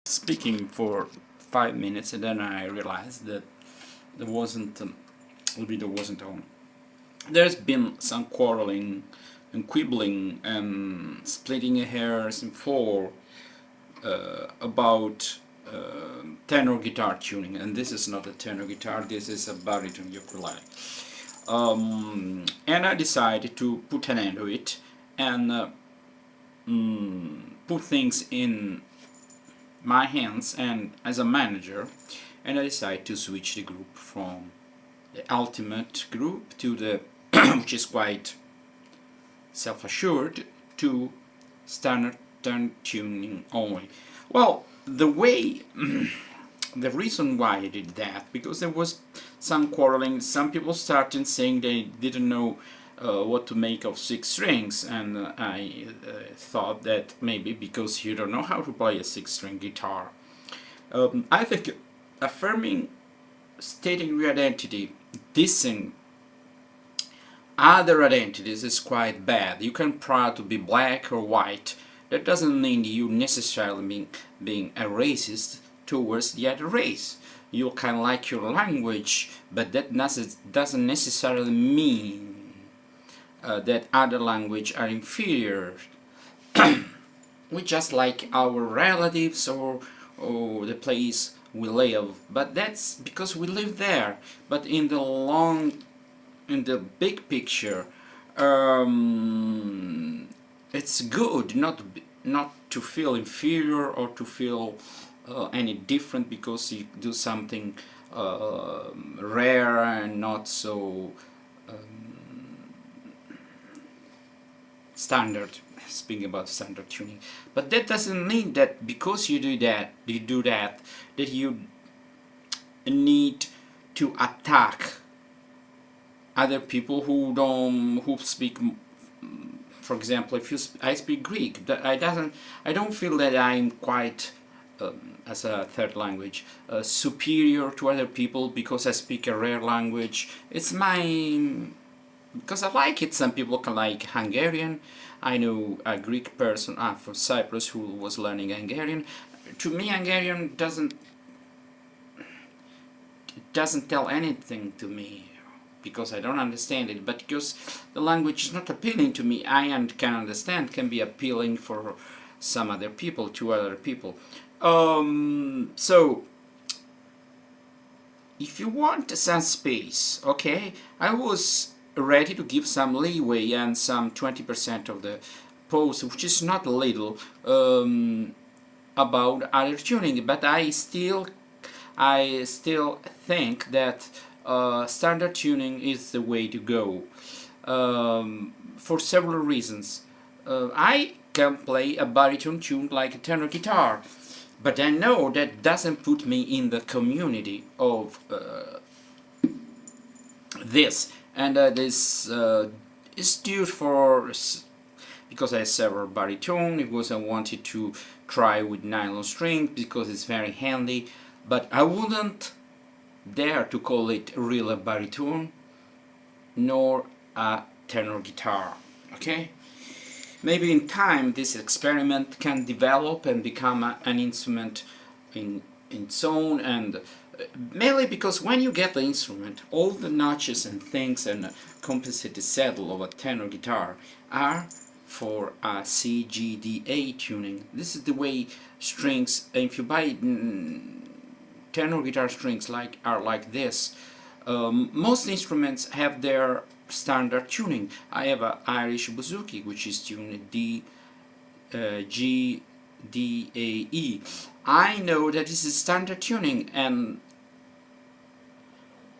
speaking for 5 minutes, and then I realized that the video wasn't on. There's been some quarreling and quibbling and splitting hairs in four about tenor guitar tuning, and this is not a tenor guitar, this is a baritone ukulele. And I decided to put an end to it and put things in my hands and as a manager, and I decided to switch the group from the ultimate group to the which is quite self-assured, to standard tuning only. Well, the reason why I did that, because there was some quarreling. Some people started saying they didn't know what to make of 6 strings, and I thought that maybe because you don't know how to play a 6-string guitar. I think affirming, stating your identity, dissing other identities is quite bad. You can proud to be black or white. That doesn't mean you necessarily being a racist towards the other race. You can like your language, but that doesn't necessarily mean that other languages are inferior. We just like our relatives or the place we live, but that's because we live there. But in the big picture, it's good not to feel inferior or to feel any different because you do something rare and not so standard. Speaking about standard tuning, but that doesn't mean that because you do that that you need to attack other people who speak. For example, if I speak Greek, I don't feel that I'm quite as a third language superior to other people because I speak a rare language. It's because I like it. Some people can like Hungarian. I know a Greek person from Cyprus who was learning Hungarian. To me, Hungarian doesn't tell anything to me because I don't understand it, but because the language is not appealing to me, I can understand, can be appealing for some other people, to other people. So if you want some space, okay, I was ready to give some leeway and some 20% of the post, which is not little, about other tuning, but I still think that standard tuning is the way to go, for several reasons. I can play a baritone tune like a tenor guitar, but I know that doesn't put me in the community of this, and this is due for because I have several baritone, because I wanted to try with nylon string because it's very handy, but I wouldn't dare to call it really a baritone nor a tenor guitar. Okay, maybe in time this experiment can develop and become an instrument in its own, and mainly because when you get the instrument, all the notches and things and compensated saddle of a tenor guitar are for a C, G, D, A tuning. This is the way strings, if you buy tenor guitar strings are like this. Most instruments have their standard tuning. I have an Irish bouzouki which is tuned D, G, D, A, E. I know that this is standard tuning, and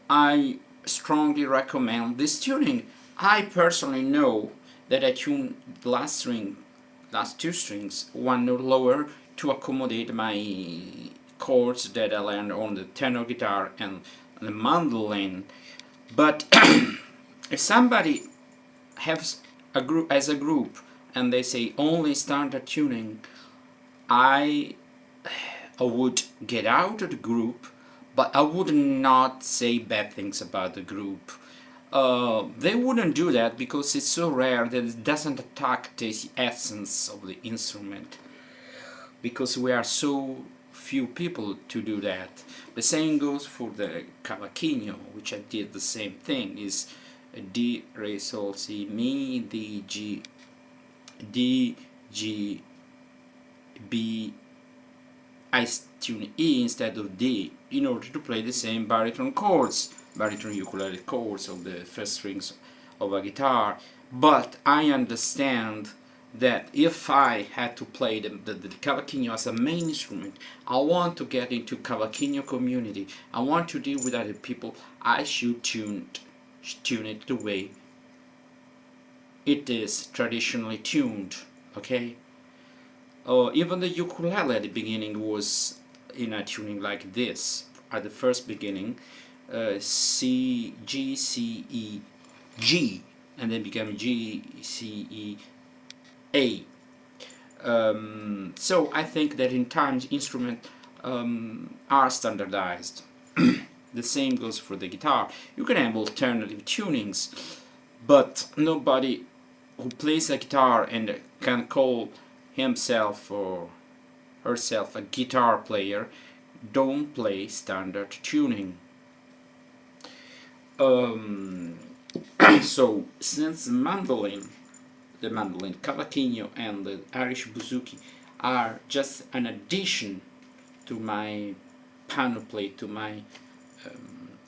I strongly recommend this tuning. I personally know that I tune the last 2 strings 1 note lower to accommodate my chords that I learned on the tenor guitar and the mandolin. But if somebody has a group and they say only standard tuning, I would get out of the group, but I would not say bad things about the group. They wouldn't do that because it's so rare that it doesn't attack the essence of the instrument, because we are so few people to do that. The same goes for the cavaquinho, which I did the same thing. Is D, Re, Sol, Si, Mi, D, G, B. I tune E instead of D in order to play the same baritone chords, baritone ukulele chords of the first strings of a guitar. But I understand that if I had to play the cavaquinho as a main instrument, I want to get into cavaquinho community, I want to deal with other people, I should tune it the way it is traditionally tuned, okay? Even the ukulele at the beginning was in a tuning like this. At the first beginning, C, G, C, E, G, and then became G, C, E, A. So I think that in time instruments are standardized. The same goes for the guitar. You can have alternative tunings, but nobody who plays a guitar and can call himself or herself a guitar player don't play standard tuning. So since the mandolin, cavaquinho, and the Irish bouzouki are just an addition to my panoply, to my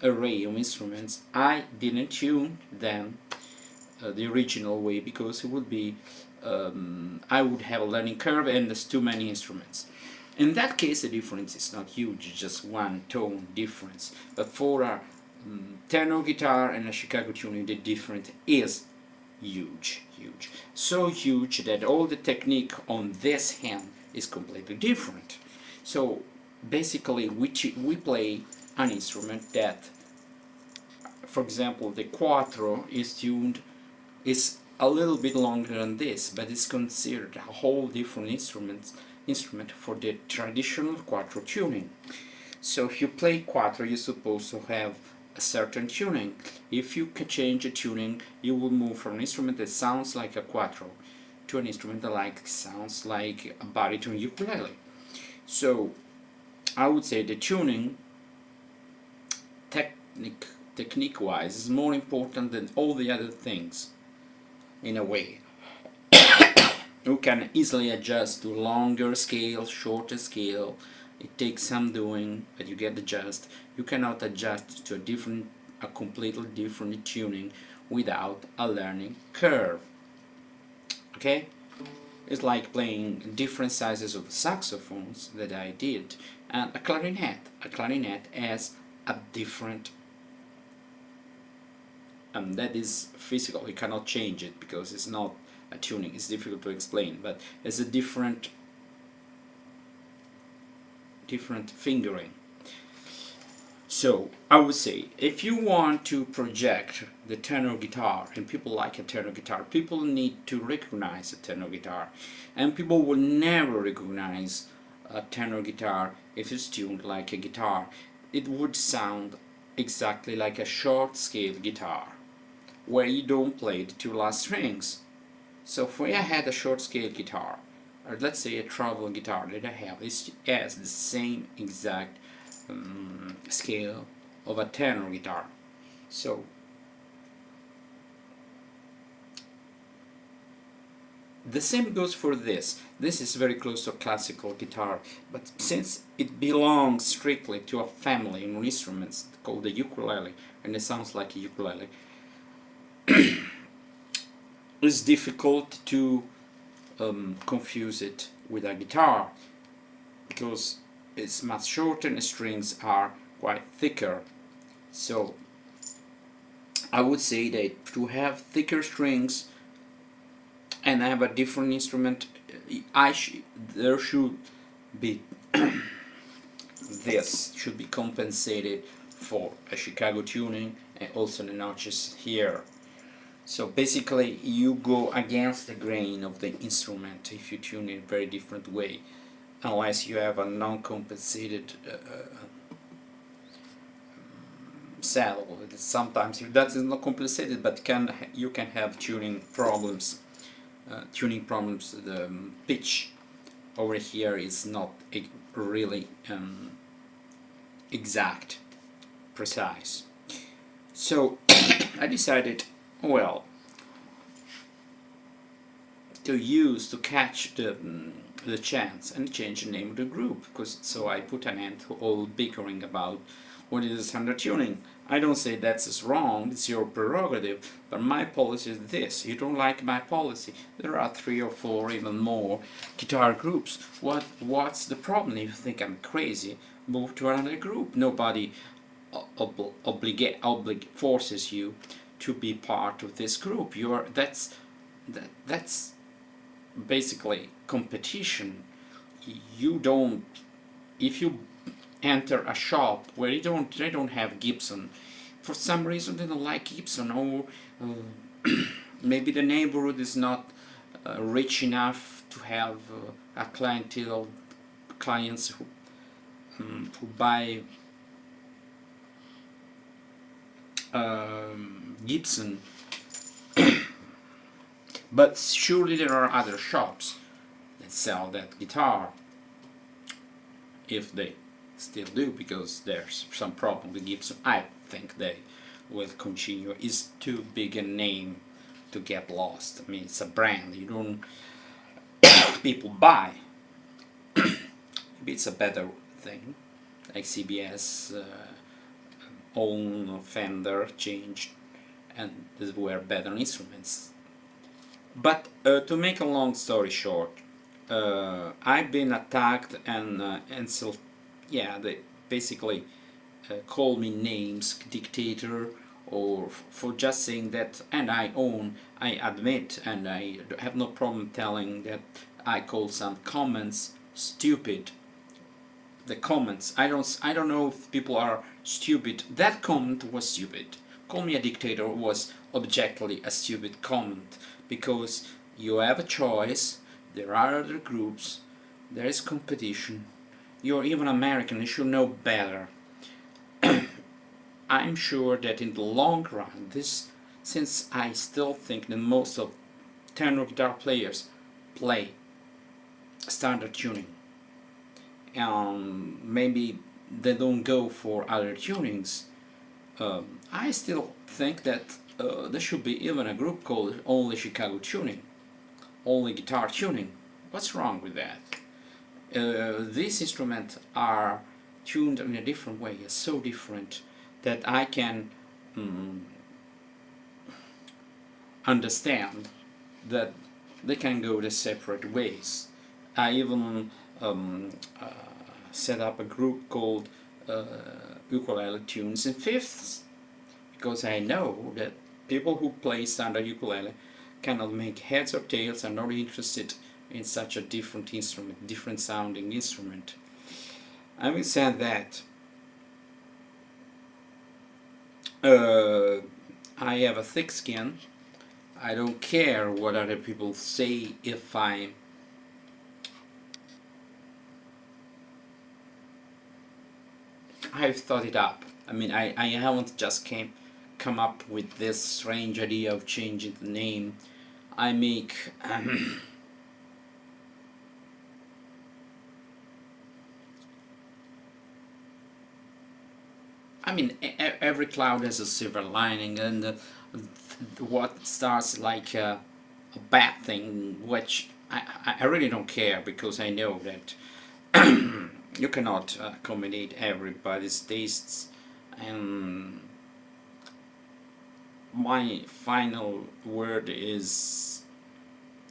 array of instruments, I didn't tune them the original way, because it would be I would have a learning curve and there's too many instruments. In that case the difference is not huge, it's just one tone difference. But for a tenor guitar and a Chicago tuning, the difference is huge. So huge that all the technique on this hand is completely different. So basically we play an instrument that, for example, the quattro is a little bit longer than this, but it's considered a whole different instrument for the traditional quattro tuning. So if you play quattro, you're supposed to have a certain tuning. If you can change a tuning, you will move from an instrument that sounds like a quattro to an instrument that sounds like a baritone ukulele. So I would say the tuning, technique-wise, is more important than all the other things. In a way, you can easily adjust to longer scale, shorter scale. It takes some doing, but you get adjust. You cannot adjust to a completely different tuning without a learning curve. Okay, it's like playing different sizes of saxophones that I did, and a clarinet. A clarinet has a different. That is physical, you cannot change it because it's not a tuning, it's difficult to explain, but it's a different fingering. So I would say, if you want to project the tenor guitar, and people like a tenor guitar, people need to recognize a tenor guitar, and people will never recognize a tenor guitar if it's tuned like a guitar. It would sound exactly like a short scale guitar, where you don't play the two last strings. So if I had a short scale guitar, or let's say a travel guitar that I have, it has the same exact scale of a tenor guitar. So the same goes for this. This is very close to a classical guitar, but since it belongs strictly to a family of instruments called the ukulele, and it sounds like a ukulele, it's difficult to confuse it with a guitar, because it's much shorter and the strings are quite thicker. So I would say that to have thicker strings and have a different instrument, there should be this should be compensated for a Chicago tuning and also the notches here. So basically you go against the grain of the instrument if you tune in a very different way, unless you have a non-compensated saddle. Sometimes that is not compensated, but you can have tuning problems, the pitch over here is not really exact, precise. So I decided, well, to catch the chance and change the name of the group, because so I put an end to all bickering about what is standard tuning. I don't say that's wrong, it's your prerogative, but my policy is this. You don't like my policy, there are 3 or 4, even more guitar groups. What's the problem? If you think I'm crazy, move to another group. Nobody forces you to be part of this group. That's basically competition. You don't, if you enter a shop where they don't have Gibson, for some reason they don't like Gibson, or maybe the neighborhood is not rich enough to have a clients who buy Gibson. But surely there are other shops that sell that guitar, if they still do, because there's some problem with Gibson. I think they will continue. It's too big a name to get lost. I mean, it's a brand. You don't people buy. Maybe it's a better thing, like CBS own Fender changed, and these were better instruments. But to make a long story short, I've been attacked and so yeah, they basically call me names, dictator, or for just saying that, and I admit, and I have no problem telling that I call some comments stupid. The comments, I don't know if people are stupid. That comment was stupid. Call me a dictator was objectively a stupid comment, because you have a choice, there are other groups, there is competition, you're even American, you should know better. I'm sure that in the long run, since I still think that most of tenor guitar players play standard tuning, and maybe they don't go for other tunings, I still think that there should be even a group called Only Chicago Tuning, Only Guitar Tuning. What's wrong with that? These instruments are tuned in a different way, so different that I can understand that they can go the separate ways. I even set up a group called Ukulele Tunes in Fifths, because I know that people who play standard ukulele cannot make heads or tails, are not interested in such a different instrument, different sounding instrument. Having said that, I have a thick skin. I don't care what other people say if I've thought it up. I mean, I haven't just come up with this strange idea of changing the name. I make I mean, every cloud has a silver lining, and what starts like a bad thing, which I really don't care, because I know that you cannot accommodate everybody's tastes, and my final word is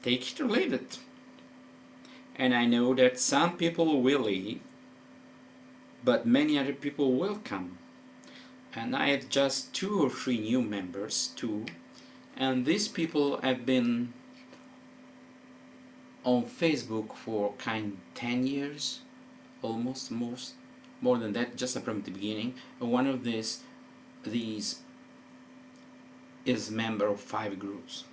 take it or leave it. And I know that some people will leave, but many other people will come. And I have just 2 or 3 new members too, and these people have been on Facebook for 10 years, almost, more than that, just from the beginning. And one of these is member of 5 groups.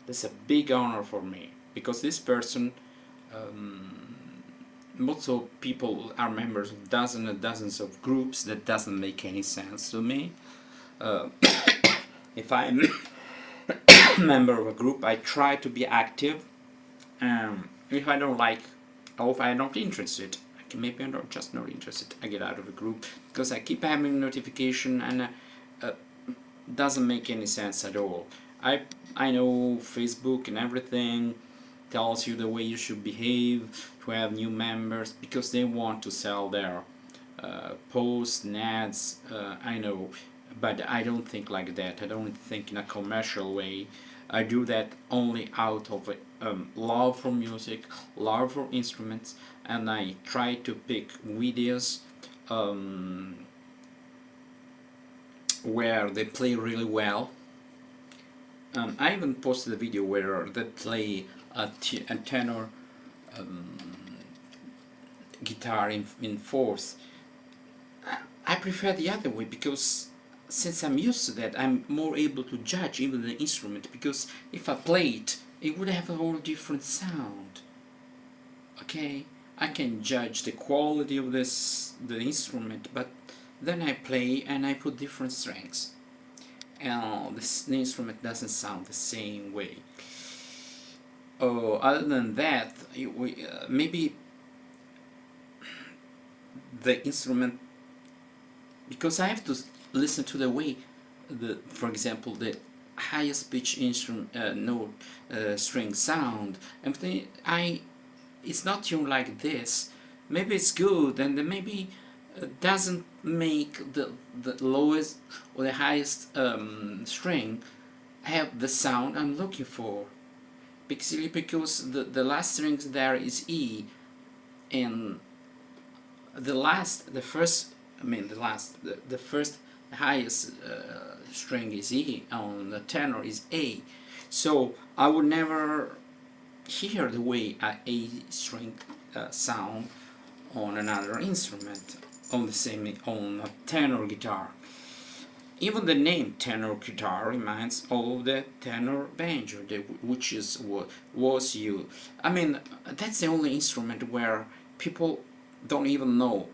That's a big honor for me, because this person, most of people are members of dozens and dozens of groups. That doesn't make any sense to me. If I'm a member of a group, I try to be active. If I don't like or if I'm not interested, maybe I'm not just not interested, I get out of the group, because I keep having notification, and doesn't make any sense at all. I know Facebook and everything tells you the way you should behave to have new members, because they want to sell their posts and ads. I know, but I don't think like that. I don't think in a commercial way. I do that only out of love for music, love for instruments, and I try to pick videos where they play really well. I even posted a video where they play a tenor guitar in fourth. I prefer the other way, because since I'm used to that, I'm more able to judge even the instrument, because if I play it, it would have a whole different sound. Okay, I can judge the quality of the instrument, but then I play and I put different strings, and the instrument doesn't sound the same way. Oh, other than that, maybe the instrument, because I have to listen to the way, for example, the highest pitch instrument note string sound, and it's not tuned like this. Maybe it's good, and then maybe doesn't make the lowest or the highest string have the sound I'm looking for, because the last string there is E, and the first highest string is E, on the tenor is A. So I would never hear the way a string sound on another instrument, on a tenor guitar. Even the name tenor guitar reminds of the tenor banjo, which is what was used. I mean, that's the only instrument where people don't even know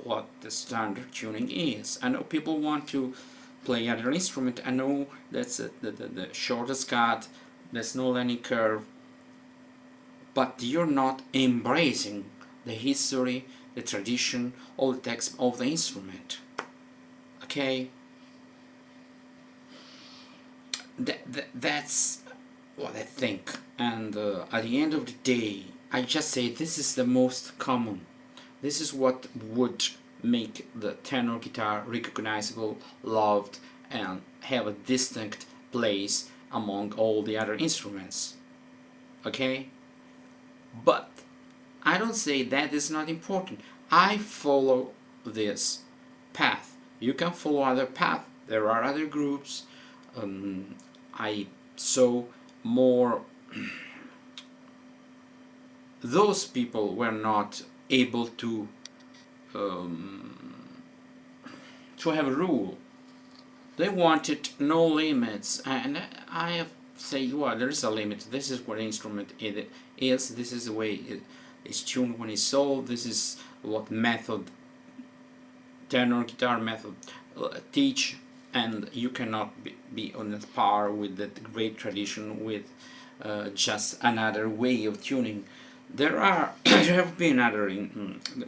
what the standard tuning is. I know people want to play other instrument. I know that's the shortest cut, there's no learning curve, but you're not embracing the history, the tradition, all the text of the instrument. Okay? That's what I think, and at the end of the day, I just say this is the most common. This is what would make the tenor guitar recognizable, loved, and have a distinct place among all the other instruments. Okay? But I don't say that is not important. I follow this path. You can follow other path. There are other groups. I saw more those people were not able to have a rule. They wanted no limits, and I have said, well, there is a limit. This is what instrument it is. This is the way it is tuned when it's sold. This is what method tenor guitar method teach, and you cannot be on par with the great tradition with just another way of tuning. There have been other,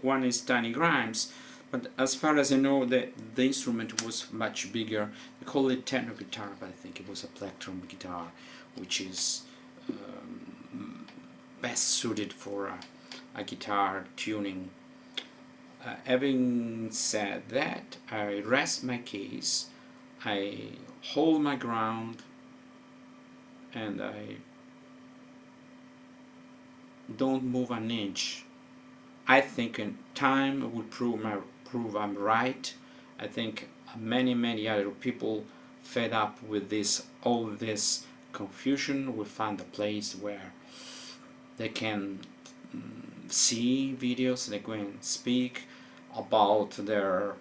one is Tiny Grimes, but as far as I know, the instrument was much bigger. They call it tenor guitar, but I think it was a plectrum guitar, which is best suited for a guitar tuning. Having said that, I rest my case, I hold my ground, and I don't move an inch. I think in time will prove I'm right. I think many other people fed up with all this confusion will find a place where they can see videos, they can speak about their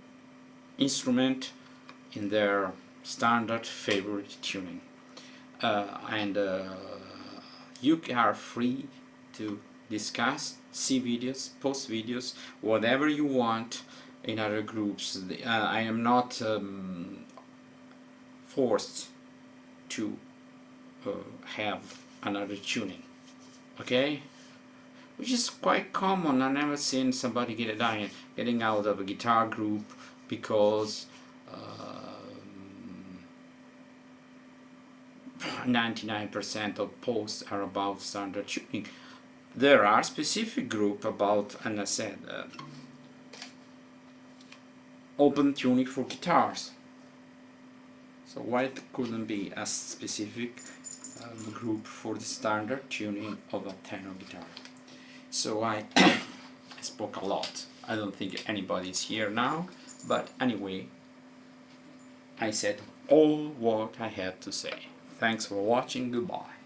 instrument in their standard favorite tuning, and you are free to discuss, see videos, post videos, whatever you want in other groups. I am not forced to have another tuning. Okay? which is quite common. I've never seen somebody getting out of a guitar group because 99% of posts are about standard tuning. There are specific group about, and I said, open tuning for guitars. So why it couldn't be a specific group for the standard tuning of a tenor guitar? So I spoke a lot. I don't think anybody's here now, but anyway, I said all what I had to say. Thanks for watching. Goodbye.